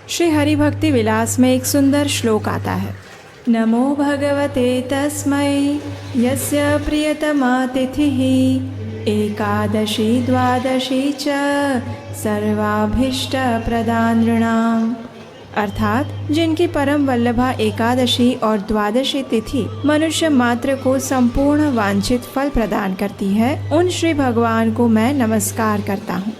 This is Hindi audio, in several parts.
श्री हरि भक्ति विलास में एक सुंदर श्लोक आता है। नमो भगवते तस्मै यस्य प्रियतमा तिथिः एकादशी द्वादशी च सर्वाभीष्ट प्रदान नृणाम्। अर्थात जिनकी परम वल्लभा एकादशी और द्वादशी तिथि मनुष्य मात्र को संपूर्ण वांछित फल प्रदान करती है, उन श्री भगवान को मैं नमस्कार करता हूँ।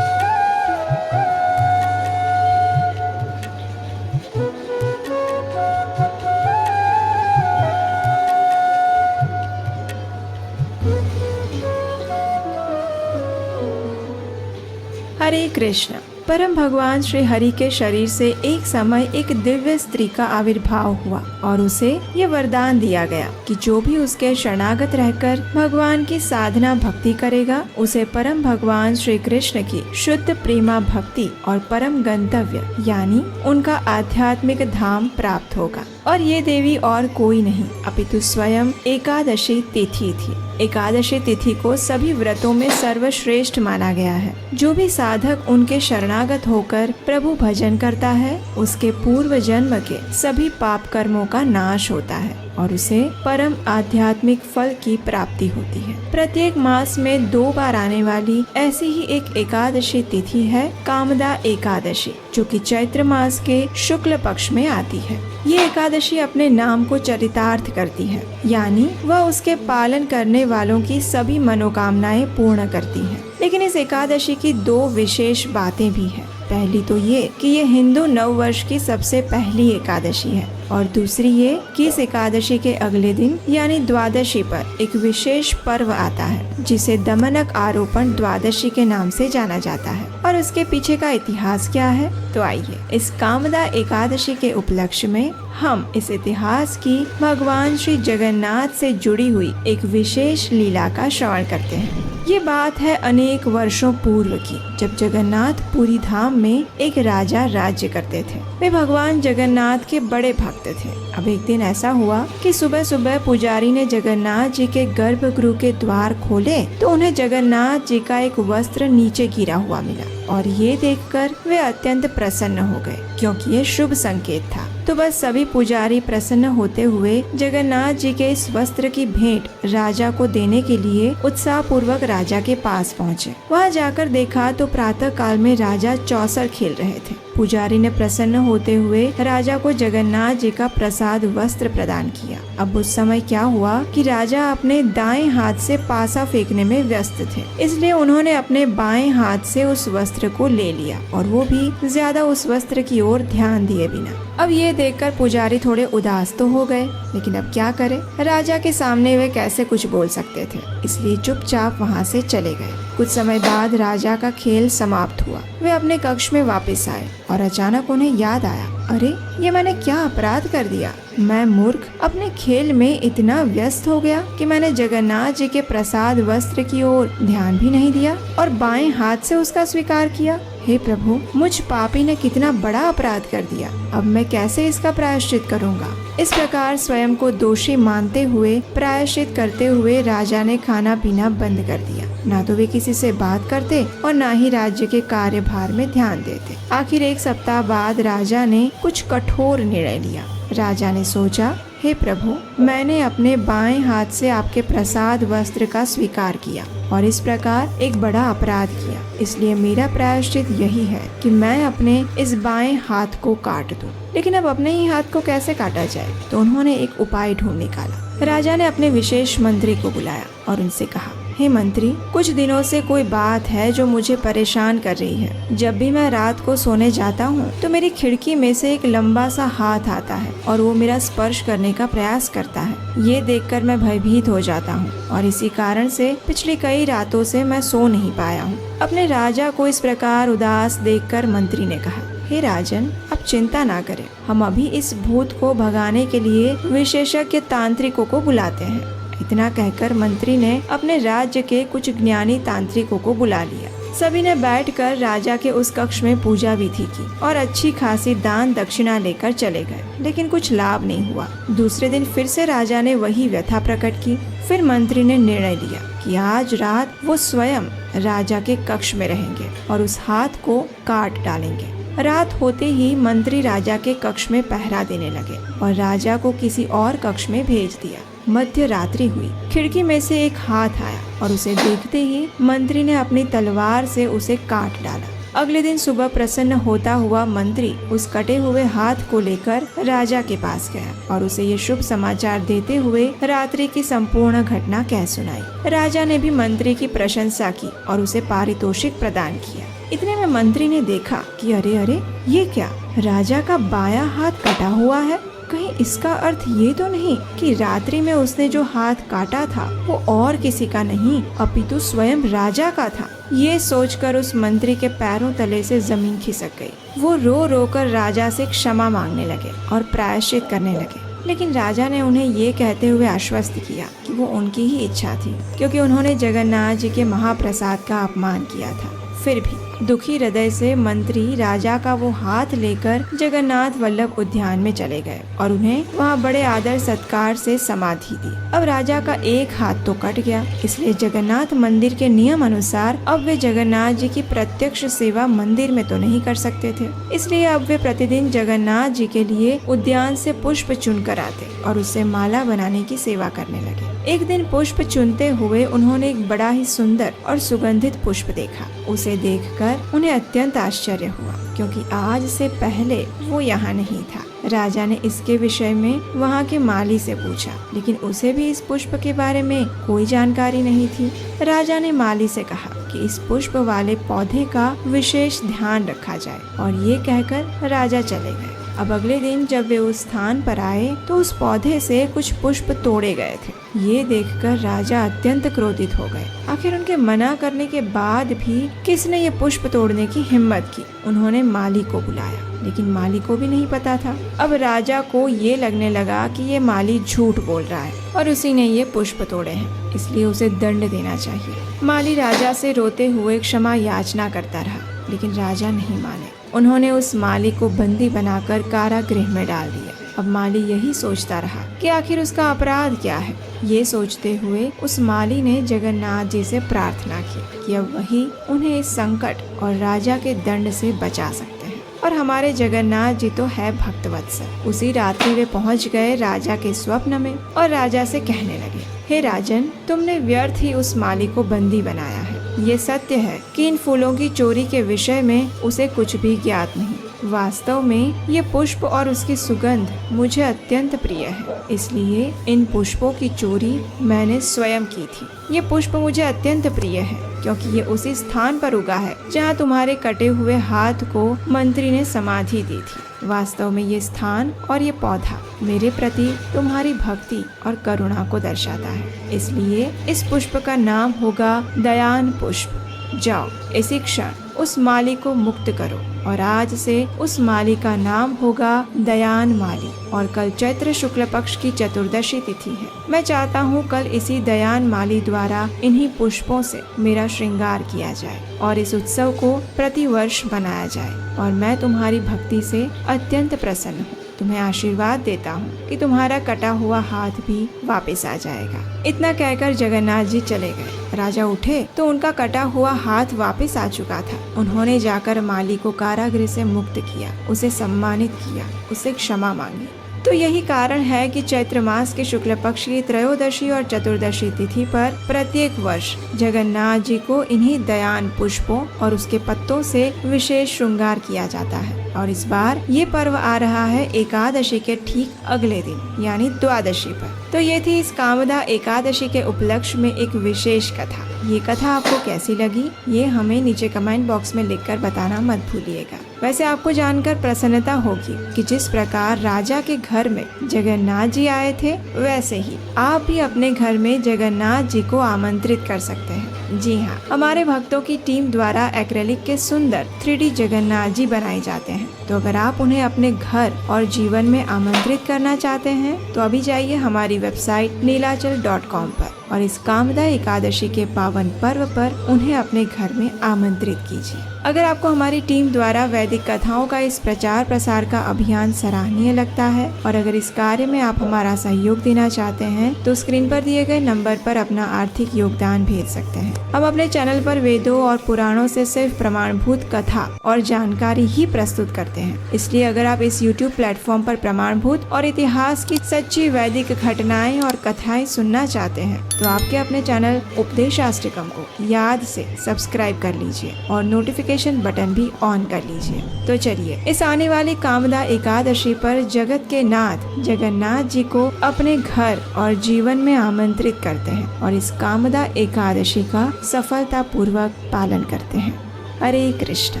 हरे कृष्ण। परम भगवान श्री हरि के शरीर से एक समय एक दिव्य स्त्री का आविर्भाव हुआ और उसे ये वरदान दिया गया कि जो भी उसके शरणागत रहकर भगवान की साधना भक्ति करेगा, उसे परम भगवान श्री कृष्ण की शुद्ध प्रेमा भक्ति और परम गंतव्य यानी उनका आध्यात्मिक धाम प्राप्त होगा। और ये देवी और कोई नहीं अपितु स्वयं एकादशी तिथि थी। एकादशी तिथि को सभी व्रतों में सर्वश्रेष्ठ माना गया है। जो भी साधक उनके शरणागत होकर प्रभु भजन करता है, उसके पूर्व जन्म के सभी पाप कर्मों का नाश होता है और उसे परम आध्यात्मिक फल की प्राप्ति होती है। प्रत्येक मास में 2 बार आने वाली ऐसी ही एक एकादशी तिथि है कामदा एकादशी, जो कि चैत्र मास के शुक्ल पक्ष में आती है। ये एकादशी अपने नाम को चरितार्थ करती है, यानी वह उसके पालन करने वालों की सभी मनोकामनाएं पूर्ण करती है। लेकिन इस एकादशी की 2 विशेष बातें भी हैं। पहली तो ये कि ये हिंदू नव वर्ष की सबसे पहली एकादशी है और दूसरी ये कि इस एकादशी के अगले दिन यानी द्वादशी पर एक विशेष पर्व आता है, जिसे दमनक आरोपण द्वादशी के नाम से जाना जाता है। और उसके पीछे का इतिहास क्या है, तो आइए इस कामदा एकादशी के उपलक्ष्य में हम इस इतिहास की भगवान श्री जगन्नाथ से जुड़ी हुई एक विशेष लीला का श्रवण करते हैं। ये बात है अनेक वर्षों पूर्व की, जब जगन्नाथ पुरी धाम में एक राजा राज्य करते थे। वे भगवान जगन्नाथ के बड़े भक्त थे। अब एक दिन ऐसा हुआ कि सुबह सुबह पुजारी ने जगन्नाथ जी के गर्भगृह के द्वार खोले तो उन्हें जगन्नाथ जी का एक वस्त्र नीचे गिरा हुआ मिला और ये देखकर वे अत्यंत प्रसन्न हो गए, क्योंकि ये शुभ संकेत था। तो बस सभी पुजारी प्रसन्न होते हुए जगन्नाथ जी के इस वस्त्र की भेंट राजा को देने के लिए उत्साह पूर्वक राजा के पास पहुँचे। वहाँ जाकर देखा तो प्रातः काल में राजा चौसर खेल रहे थे। पुजारी ने प्रसन्न होते हुए राजा को जगन्नाथ जी का प्रसाद वस्त्र प्रदान किया। अब उस समय क्या हुआ कि राजा अपने दाएं हाथ से पासा फेंकने में व्यस्त थे, इसलिए उन्होंने अपने बाएं हाथ से उस वस्त्र को ले लिया और वो भी ज्यादा उस वस्त्र की ओर ध्यान दिए बिना। अब ये देखकर पुजारी थोड़े उदास तो हो गए, लेकिन अब क्या करें, राजा के सामने वे कैसे कुछ बोल सकते थे, इसलिए चुपचाप वहाँ से चले गए। कुछ समय बाद राजा का खेल समाप्त हुआ। वे अपने कक्ष में वापस आए और अचानक उन्हें याद आया, अरे ये मैंने क्या अपराध कर दिया। मैं मूर्ख अपने खेल में इतना व्यस्त हो गया कि मैंने जगन्नाथ जी के प्रसाद वस्त्र की ओर ध्यान भी नहीं दिया और बाएं हाथ से उसका स्वीकार किया। हे प्रभु, मुझ पापी ने कितना बड़ा अपराध कर दिया। अब मैं कैसे इसका प्रायश्चित करूंगा। इस प्रकार स्वयं को दोषी मानते हुए प्रायश्चित करते हुए राजा ने खाना पीना बंद कर दिया। ना तो वे किसी से बात करते और ना ही राज्य के कार्यभार में ध्यान देते। आखिर 1 सप्ताह बाद राजा ने कुछ कठोर निर्णय लिया। राजा ने सोचा, हे प्रभु, मैंने अपने बाएं हाथ से आपके प्रसाद वस्त्र का स्वीकार किया और इस प्रकार एक बड़ा अपराध किया, इसलिए मेरा प्रायश्चित यही है कि मैं अपने इस बाएं हाथ को काट दूं। लेकिन अब अपने ही हाथ को कैसे काटा जाए, तो उन्होंने एक उपाय ढूंढ निकाला। राजा ने अपने विशेष मंत्री को बुलाया और उनसे कहा, हे मंत्री, कुछ दिनों से कोई बात है जो मुझे परेशान कर रही है। जब भी मैं रात को सोने जाता हूँ तो मेरी खिड़की में से एक लंबा सा हाथ आता है और वो मेरा स्पर्श करने का प्रयास करता है। ये देखकर मैं भयभीत हो जाता हूँ और इसी कारण से पिछली कई रातों से मैं सो नहीं पाया हूँ। अपने राजा को इस प्रकार उदास देखकर मंत्री ने कहा, हे राजन, आप चिंता ना करें, हम अभी इस भूत को भगाने के लिए विशेषज्ञ तांत्रिकों को बुलाते हैं। इतना कहकर मंत्री ने अपने राज्य के कुछ ज्ञानी तांत्रिकों को बुला लिया। सभी ने बैठकर राजा के उस कक्ष में पूजा विधि की और अच्छी खासी दान दक्षिणा लेकर चले गए, लेकिन कुछ लाभ नहीं हुआ। दूसरे दिन फिर से राजा ने वही व्यथा प्रकट की। फिर मंत्री ने निर्णय लिया कि आज रात वो स्वयं राजा के कक्ष में रहेंगे और उस हाथ को काट डालेंगे। रात होते ही मंत्री राजा के कक्ष में पहरा देने लगे और राजा को किसी और कक्ष में भेज दिया। मध्य रात्रि हुई, खिड़की में से एक हाथ आया और उसे देखते ही मंत्री ने अपनी तलवार से उसे काट डाला। अगले दिन सुबह प्रसन्न होता हुआ मंत्री उस कटे हुए हाथ को लेकर राजा के पास गया और उसे ये शुभ समाचार देते हुए रात्रि की संपूर्ण घटना कह सुनाई। राजा ने भी मंत्री की प्रशंसा की और उसे पारितोषिक प्रदान किया। इतने में मंत्री ने देखा कि अरे अरे, ये क्या, राजा का बायां हाथ कटा हुआ है। कहीं इसका अर्थ ये तो नहीं कि रात्रि में उसने जो हाथ काटा था वो और किसी का नहीं अपितु स्वयं राजा का था। ये सोचकर उस मंत्री के पैरों तले से जमीन खिसक गई। वो रो रो कर राजा से क्षमा मांगने लगे और प्रायश्चित करने लगे, लेकिन राजा ने उन्हें ये कहते हुए आश्वस्त किया कि वो उनकी ही इच्छा थी, क्योंकि उन्होंने जगन्नाथ जी के महाप्रसाद का अपमान किया था। फिर भी दुखी हृदय से मंत्री राजा का वो हाथ लेकर जगन्नाथ वल्लभ उद्यान में चले गए और उन्हें वहाँ बड़े आदर सत्कार से समाधि दी। अब राजा का एक हाथ तो कट गया, इसलिए जगन्नाथ मंदिर के नियम अनुसार अब वे जगन्नाथ जी की प्रत्यक्ष सेवा मंदिर में तो नहीं कर सकते थे। इसलिए अब वे प्रतिदिन जगन्नाथ जी के लिए उद्यान से पुष्प चुन कर आते और उससे माला बनाने की सेवा करने लगे। एक दिन पुष्प चुनते हुए उन्होंने एक बड़ा ही सुंदर और सुगंधित पुष्प देखा। उसे देखकर उन्हें अत्यंत आश्चर्य हुआ, क्योंकि आज से पहले वो यहाँ नहीं था। राजा ने इसके विषय में वहाँ के माली से पूछा, लेकिन उसे भी इस पुष्प के बारे में कोई जानकारी नहीं थी। राजा ने माली से कहा कि इस पुष्प वाले पौधे का विशेष ध्यान रखा जाए, और ये कहकर राजा चले गए। अब अगले दिन जब वे उस स्थान पर आए तो उस पौधे से कुछ पुष्प तोड़े गए थे। ये देखकर राजा अत्यंत क्रोधित हो गए। आखिर उनके मना करने के बाद भी किसने ये पुष्प तोड़ने की हिम्मत की। उन्होंने माली को बुलाया, लेकिन माली को भी नहीं पता था। अब राजा को ये लगने लगा कि ये माली झूठ बोल रहा है और उसी ने ये पुष्प तोड़े हैं, इसलिए उसे दंड देना चाहिए। माली राजा से रोते हुए क्षमा याचना करता रहा, लेकिन राजा नहीं माने। उन्होंने उस माली को बंदी बनाकर कारागृह में डाल दिया। अब माली यही सोचता रहा कि आखिर उसका अपराध क्या है। ये सोचते हुए उस माली ने जगन्नाथ जी से प्रार्थना की कि अब वही उन्हें इस संकट और राजा के दंड से बचा सकते हैं। और हमारे जगन्नाथ जी तो है भक्तवत्सल। उसी रात्रि वे पहुंच गए राजा के स्वप्न में और राजा से कहने लगे, हे राजन, तुमने व्यर्थ ही उस माली को बंदी बनाया है। ये सत्य है कि इन फूलों की चोरी के विषय में उसे कुछ भी ज्ञात नहीं। वास्तव में ये पुष्प और उसकी सुगंध मुझे अत्यंत प्रिय है, इसलिए इन पुष्पों की चोरी मैंने स्वयं की थी। ये पुष्प मुझे अत्यंत प्रिय है, क्योंकि ये उसी स्थान पर उगा है जहाँ तुम्हारे कटे हुए हाथ को मंत्री ने समाधि दी थी। वास्तव में ये स्थान और ये पौधा मेरे प्रति तुम्हारी भक्ति और करुणा को दर्शाता है, इसलिए इस पुष्प का नाम होगा दयान पुष्प। जाओ इसी क्षण उस माली को मुक्त करो, और आज से उस माली का नाम होगा दयान माली। और कल चैत्र शुक्ल पक्ष की चतुर्दशी तिथि है। मैं चाहता हूँ कल इसी दयान माली द्वारा इन्हीं पुष्पों से मेरा श्रृंगार किया जाए और इस उत्सव को प्रतिवर्ष मनाया जाए। और मैं तुम्हारी भक्ति से अत्यंत प्रसन्न हूँ। तुम्हें आशीर्वाद देता हूँ कि तुम्हारा कटा हुआ हाथ भी वापस आ जाएगा। इतना कहकर जगन्नाथ जी चले गए। राजा उठे तो उनका कटा हुआ हाथ वापस आ चुका था। उन्होंने जाकर माली को कारागृह से मुक्त किया, उसे सम्मानित किया, उससे क्षमा मांगी। तो यही कारण है कि चैत्र मास के शुक्ल पक्ष की त्रयोदशी और चतुर्दशी तिथि पर प्रत्येक वर्ष जगन्नाथ जी को इन्हीं दयान पुष्पों और उसके पत्तों से विशेष श्रृंगार किया जाता है। और इस बार ये पर्व आ रहा है एकादशी के ठीक अगले दिन, यानी द्वादशी पर। तो ये थी इस कामदा एकादशी के उपलक्ष्य में एक विशेष कथा। ये कथा आपको कैसी लगी, ये हमें नीचे कमेंट बॉक्स में लिखकर बताना मत भूलिएगा। वैसे आपको जानकर प्रसन्नता होगी कि जिस प्रकार राजा के घर में जगन्नाथ जी आए थे, वैसे ही आप भी अपने घर में जगन्नाथ जी को आमंत्रित कर सकते हैं। जी हाँ, हमारे भक्तों की टीम द्वारा एक्रेलिक के सुंदर 3D जगन्नाथ जी बनाए जाते हैं। तो अगर आप उन्हें अपने घर और जीवन में आमंत्रित करना चाहते हैं तो अभी जाइए हमारी वेबसाइट नीलाचल.com पर और इस कामदा एकादशी के पावन पर्व पर उन्हें अपने घर में आमंत्रित कीजिए। अगर आपको हमारी टीम द्वारा वैदिक कथाओं का इस प्रचार प्रसार का अभियान सराहनीय लगता है और अगर इस कार्य में आप हमारा सहयोग देना चाहते हैं तो स्क्रीन पर दिए गए नंबर पर अपना आर्थिक योगदान भेज सकते हैं। हम अपने चैनल पर वेदों और पुराणों से सिर्फ प्रमाणभूत कथा और जानकारी ही प्रस्तुत करते हैं, इसलिए अगर आप इस YouTube प्लेटफॉर्म पर प्रमाणभूत और इतिहास की सच्ची वैदिक घटनाएं और कथाएं सुनना चाहते हैं तो आपके अपने चैनल उपदेशाष्टकम को याद से सब्सक्राइब कर लीजिए और नोटिफिकेशन बटन भी ऑन कर लीजिए। तो चलिए इस आने वाली कामदा एकादशी पर जगत के नाथ जगन्नाथ जी को अपने घर और जीवन में आमंत्रित करते हैं और इस कामदा एकादशी का सफलता पूर्वक पालन करते हैं। हरे कृष्ण।